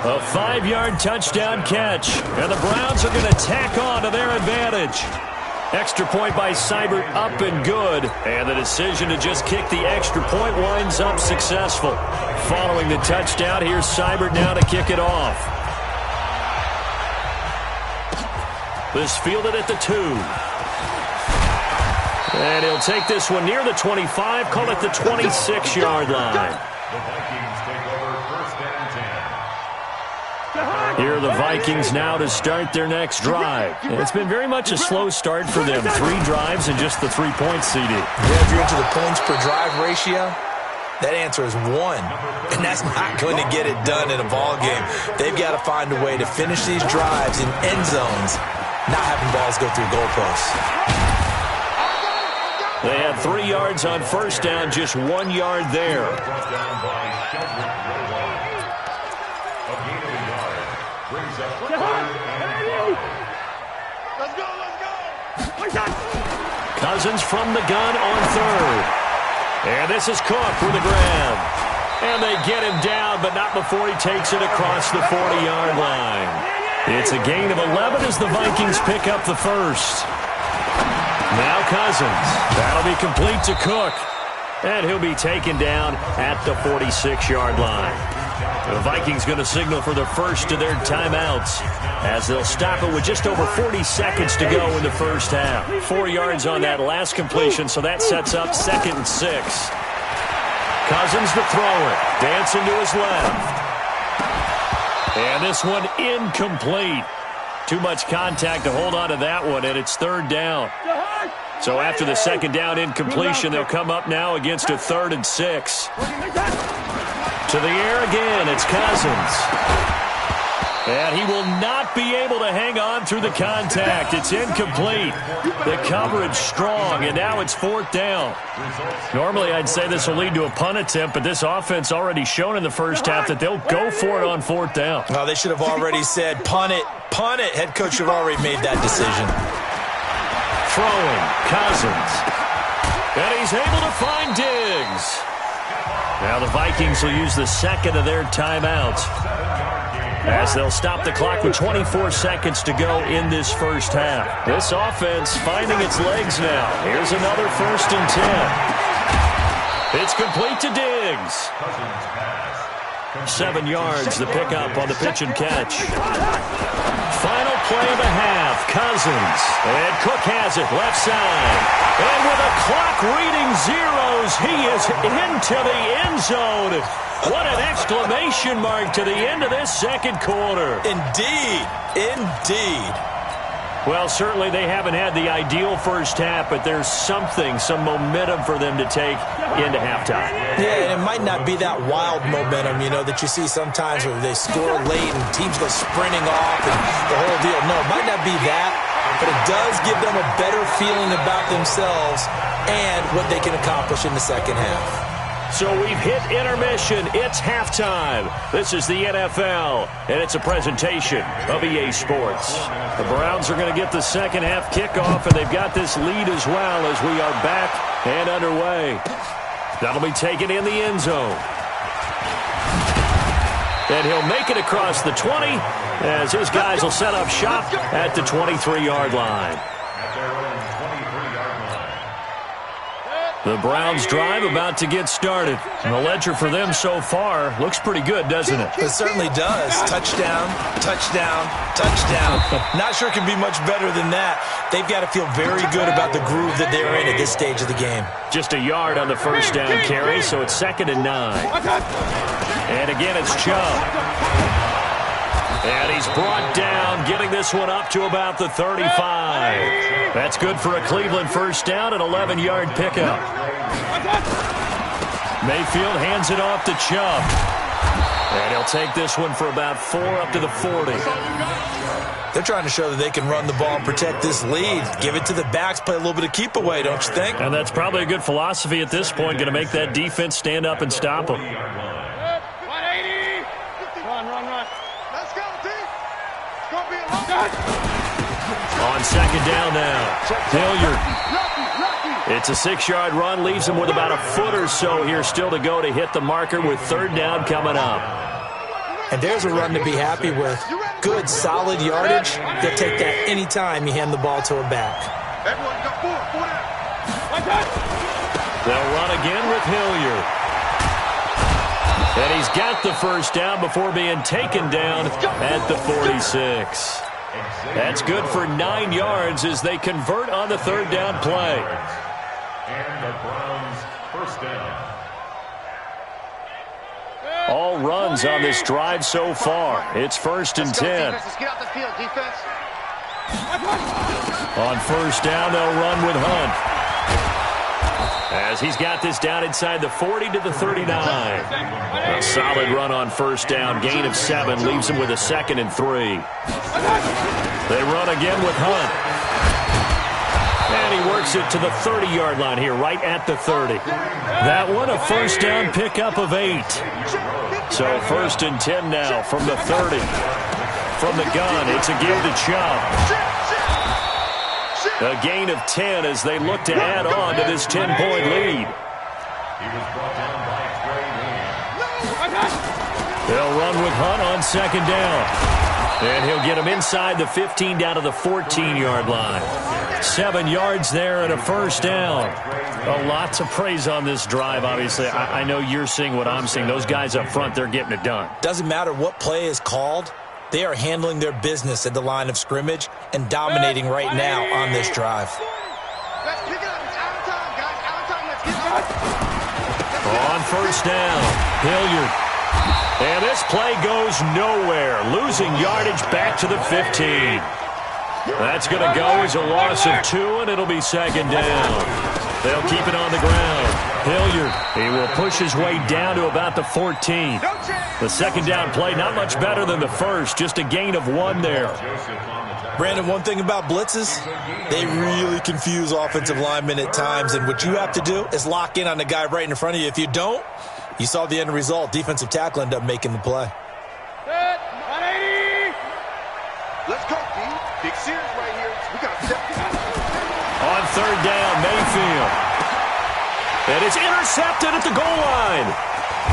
A 5-yard touchdown catch. And the Browns are going to tack on to their advantage. Extra point by Seibert up and good. And the decision to just kick the extra point winds up successful. Following the touchdown, here's Seibert now to kick it off. This fielded at the 2. And he'll take this one near the 25, call it the 26-yard line. The Vikings take over 1st and 10. Here are the Vikings now to start their next drive. And it's been very much a slow start for them. 3 drives and just the 3 points, CD. Yeah, if you're into the points per drive ratio, that answer is 1. And that's not going to get it done in a ball game. They've got to find a way to finish these drives in end zones, not having balls go through goalposts. They had 3 yards on 1st down, just 1 yard there. Brought down by Sheldrick Railway. A gain of a yard brings up 3rd and 5. Let's go. Cousins from the gun on 3rd. And this is Cook with the grab. And they get him down, but not before he takes it across the 40-yard line. It's a gain of 11 as the Vikings pick up the 1st. Now Cousins. That'll be complete to Cook. And he'll be taken down at the 46-yard line. The Vikings going to signal for the first of their timeouts as they'll stop it with just over 40 seconds to go in the first half. 4 yards on that last completion, so that sets up 2nd and 6. Cousins to throw it. Dancing to his left. And this one incomplete. Too much contact to hold on to that one, and it's 3rd down. So after the 2nd down incompletion, they'll come up now against a 3rd and 6. To the air again, it's Cousins. And he will not be able to hang on through the contact. It's incomplete. The coverage strong, and now it's 4th down. Normally, I'd say this will lead to a punt attempt, but this offense already shown in the first half that they'll go for it on 4th down. Well, they should have already said, punt it, punt it. Head coach should have already made that decision. Throwing, Cousins. And he's able to find Diggs. Now the Vikings will use the second of their timeouts, as they'll stop the clock with 24 seconds to go in this first half. This offense finding its legs now. Here's another 1st and 10. It's complete to Diggs. 7 yards, the pickup on the pitch and catch. Final play of the half, Cousins. And Cook has it, left side. And with a clock reading zeros, he is into the end zone. What an exclamation mark to the end of this second quarter. Indeed, indeed. Well, certainly they haven't had the ideal first half, but there's something, some momentum for them to take into halftime. Yeah, and it might not be that wild momentum, you know, that you see sometimes where they score late and teams go sprinting off and the whole deal. No, it might not be that, but it does give them a better feeling about themselves and what they can accomplish in the second half. So we've hit intermission. It's halftime. This is the NFL, and it's a presentation of EA Sports. The Browns are going to get the second half kickoff, and they've got this lead as well as we are back and underway. That'll be taken in the end zone. And he'll make it across the 20 as his guys will set up shop at the 23-yard line. The Browns drive about to get started. And the ledger for them so far looks pretty good, doesn't it? It certainly does. Touchdown, touchdown, touchdown. Not sure it can be much better than that. They've got to feel very good about the groove that they're in at this stage of the game. Just a yard on the first down carry, so it's 2nd and 9. And again, it's Chubb. And he's brought down, getting this one up to about the 35. That's good for a Cleveland first down, an 11-yard pickup. Mayfield hands it off to Chubb. And he'll take this one for about 4 up to the 40. They're trying to show that they can run the ball and protect this lead. Give it to the backs, play a little bit of keep away, don't you think? And that's probably a good philosophy at this point, going to make that defense stand up and stop them. 180. Run. Let's go, team. It's going to be a long time. On second down now, Hilliard. It's a 6-yard run, leaves him with about a foot or so here still to go to hit the marker with 3rd down coming up. And there's a run to be happy with. Good, solid yardage. They'll take that any time you hand the ball to a back. Everyone got 4 down. They'll run again with Hilliard. And he's got the first down before being taken down at the 46. That's good for 9 yards as they convert on the 3rd down play. And the Browns first down. All runs on this drive so far. It's 1st and 10. Let's get off the field, defense. On first down, they'll run with Hunt, as he's got this down inside the 40 to the 39. A solid run on first down. Gain of 7 leaves him with a 2nd and 3. They run again with Hunt. And he works it to the 30-yard line here, right at the 30. That one, a first down pickup of 8. So 1st and 10 now from the 30. From the gun, it's a give to Chubb. A gain of 10 as they look to add on to this 10-point lead. He was brought down by Trey Williams. They'll run with Hunt on second down. And he'll get him inside the 15 down to the 14-yard line. 7 yards there and a first down. A lot to praise on this drive, obviously. I know you're seeing what I'm seeing. Those guys up front, they're getting it done. Doesn't matter what play is called. They are handling their business at the line of scrimmage and dominating right now on this drive. Let's pick it up. It's out of time, guys. Out of time. Let's get it. On first down, Hilliard. And this play goes nowhere. Losing yardage back to the 15. That's going to go as a loss of 2, and it'll be 2nd down. They'll keep it on the ground. Hilliard, he will push his way down to about the 14. The second down play, not much better than the first, just a gain of 1 there. Brandon, one thing about blitzes, they really confuse offensive linemen at times, and what you have to do is lock in on the guy right in front of you. If you don't, you saw the end result. Defensive tackle ended up making the play. Let's go, D. Big series right here. We got to step out. On third down, Mayfield. And it's intercepted at the goal line.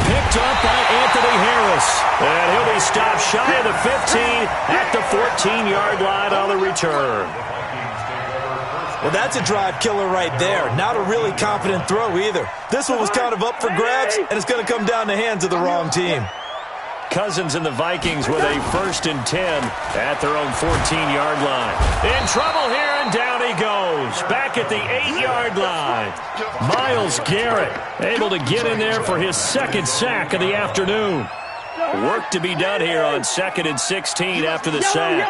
Picked up by Anthony Harris. And he'll be stopped shy of the 15 at the 14-yard line on the return. Well, that's a drive killer right there. Not a really confident throw either. This one was kind of up for grabs, and it's going to come down the hands of the wrong team. Cousins and the Vikings with a 1st and 10 at their own 14-yard line. In trouble here, and down he goes. Back at the 8-yard line. Myles Garrett able to get in there for his 2nd sack of the afternoon. Work to be done here on 2nd and 16 after the sack.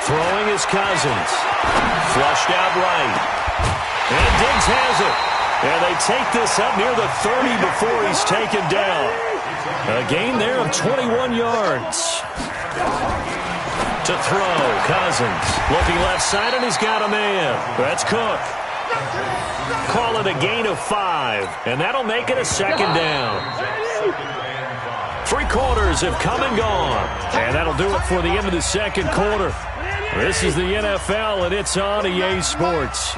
Throwing is Cousins. Flushed out right. And Diggs has it. And they take this up near the 30 before he's taken down. A gain there of 21 yards. To throw, Cousins. Looking left side, and he's got a man. That's Cook. Call it a gain of 5, and that'll make it a 2nd down. 3 quarters have come and gone. And that'll do it for the end of the 2nd quarter. This is the NFL, and it's on EA Sports.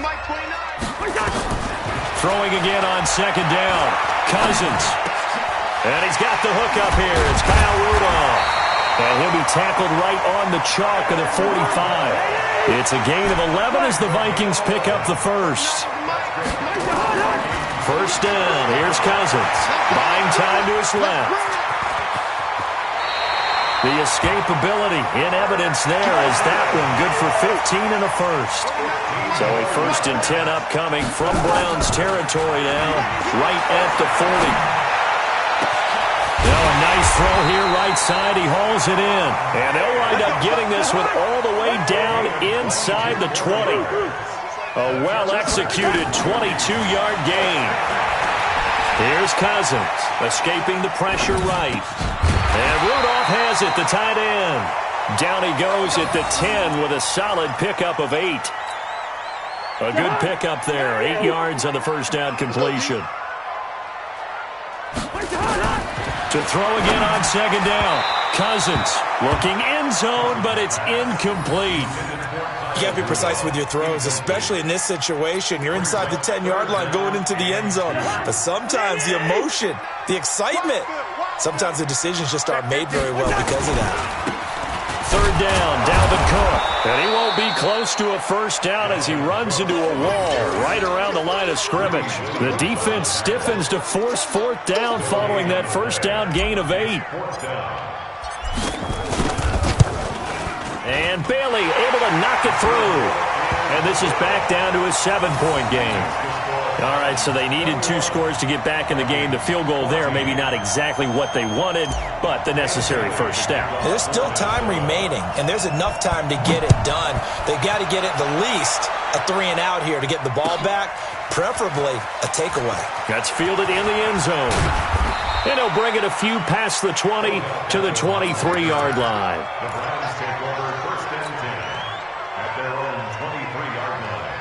Throwing again on 2nd down. Cousins. And he's got the hook up here. It's Kyle Rudolph. And he'll be tackled right on the chalk of the 45. It's a gain of 11 as the Vikings pick up the 1st. 1st down. Here's Cousins. Buying time to his left. The escapability in evidence there as that one good for 15 and a 1st. So a 1st and 10 upcoming from Browns territory now, right at the 40. Now a nice throw here right side. He hauls it in. And they'll wind up getting this one all the way down inside the 20. A well-executed 22-yard gain. Here's Cousins, escaping the pressure right. And Rudolph has it, the tight end. Down he goes at the 10 with a solid pickup of 8. A good pickup there, 8 yards on the 1st down completion. To throw again on 2nd down. Cousins looking end zone, but it's incomplete. You got to be precise with your throws, especially in this situation. You're inside the 10-yard line going into the end zone. But sometimes the emotion, the excitement, sometimes the decisions just aren't made very well because of that. 3rd down, Dalvin Cook. And he won't be close to a 1st down as he runs into a wall right around the line of scrimmage. The defense stiffens to force 4th down following that 1st down gain of 8. And Bailey able to knock it through. And this is back down to a 7-point game. All right, so they needed 2 scores to get back in the game. The field goal there, maybe not exactly what they wanted, but the necessary 1st step. There's still time remaining, and there's enough time to get it done. They've got to get at the least a 3-and-out here to get the ball back, preferably a takeaway. That's fielded in the end zone. And he'll bring it a few past the 20 to the 23-yard line. The Browns take over 1st and 10 at their own 23-yard line.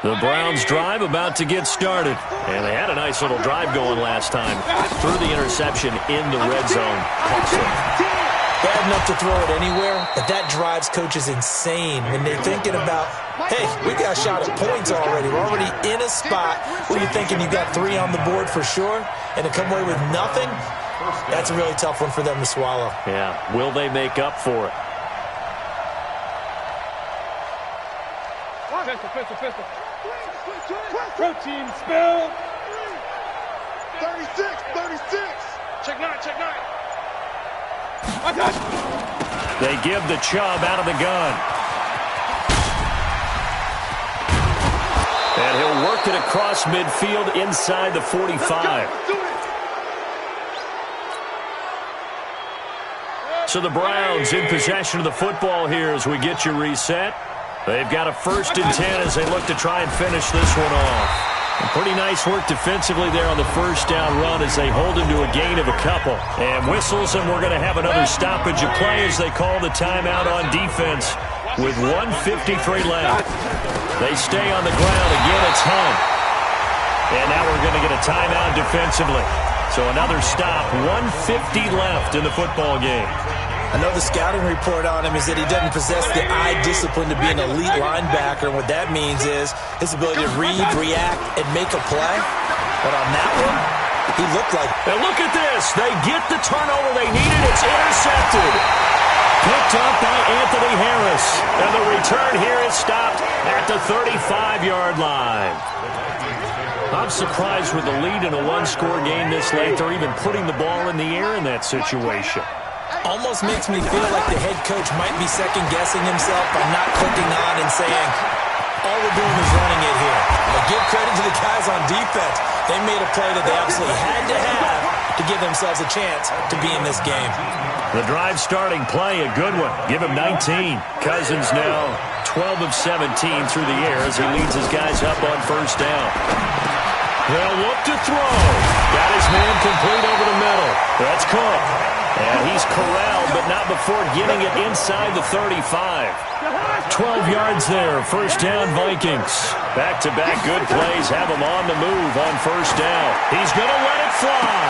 The Browns drive about to get started. And they had a nice little drive going last time. Threw the interception in the red zone. Bad enough to throw it anywhere, but that drives coaches insane when they're thinking about, hey, we got a shot at points already. We're already in a spot where you're thinking you got 3 on the board for sure, and to come away with nothing, that's a really tough one for them to swallow. Yeah, will they make up for it? Pistol. Protein spill. 36. Check 9. They give the Chubb out of the gun. And he'll work it across midfield inside the 45. So the Browns in possession of the football here as we get you reset. They've got a 1st and 10 as they look to try and finish this one off. And pretty nice work defensively there on the 1st down run as they hold him to a gain of a couple. And whistles, and we're going to have another stoppage of play as they call the timeout on defense with 1:53 left. They stay on the ground. Again, it's Hunt. And now we're going to get a timeout defensively. So another stop, 1:50 left in the football game. I know the scouting report on him is that he doesn't possess the eye discipline to be an elite linebacker. And what that means is his ability to read, react, and make a play. But on that one, he looked like... And look at this. They get the turnover they needed. It's intercepted. Picked up by Anthony Harris. And the return here is stopped at the 35-yard line. I'm surprised with the lead in a one-score game this late. They're even putting the ball in the air in that situation. Almost makes me feel like the head coach might be second-guessing himself by not clicking on and saying, all we're doing is running it here. But give credit to the guys on defense. They made a play that they absolutely had to have to give themselves a chance to be in this game. The drive starting play, a good one. Give him 19. Cousins now 12 of 17 through the air as he leads his guys up on 1st down. They'll look to throw. Got his man complete over the middle. That's Cook. And he's corralled, but not before getting it inside the 35. 12 yards there. 1st down, Vikings. Back-to-back good plays have him on the move on 1st down. He's going to let it fly.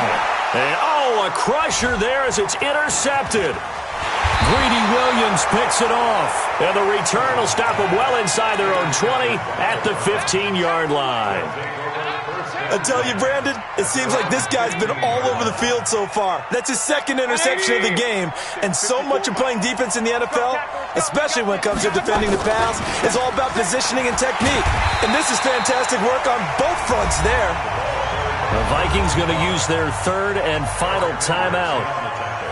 And, a crusher there as it's intercepted. Greedy Williams picks it off. And the return will stop them well inside their own 20 at the 15-yard line. I tell you, Brandon, it seems like this guy's been all over the field so far. That's his 2nd interception of the game. And so much of playing defense in the NFL, especially when it comes to defending the pass, is all about positioning and technique. And this is fantastic work on both fronts there. The Vikings going to use their 3rd and final timeout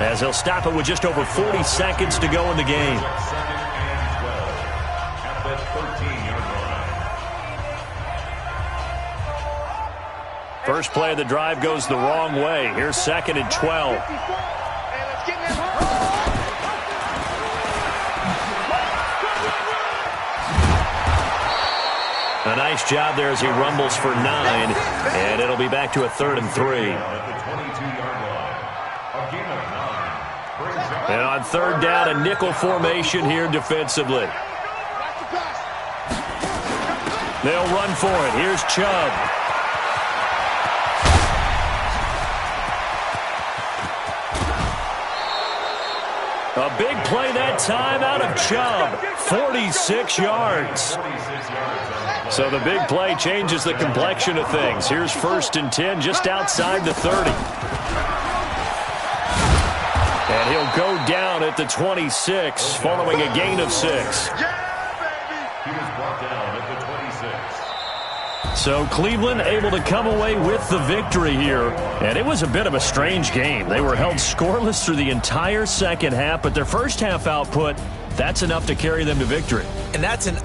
as they'll stop it with just over 40 seconds to go in the game. First play of the drive goes the wrong way. Here's 2nd and 12. A nice job there as he rumbles for 9, and it'll be back to a 3rd and 3. And on 3rd down, a nickel formation here defensively. They'll run for it. Here's Chubb. A big play that time out of Chubb. 46 yards. So the big play changes the complexion of things. Here's 1st and 10 just outside the 30. And he'll go down at the 26 following a gain of 6. So Cleveland able to come away with the victory here. And it was a bit of a strange game. They were held scoreless through the entire second half, but their first half output, that's enough to carry them to victory. And that's an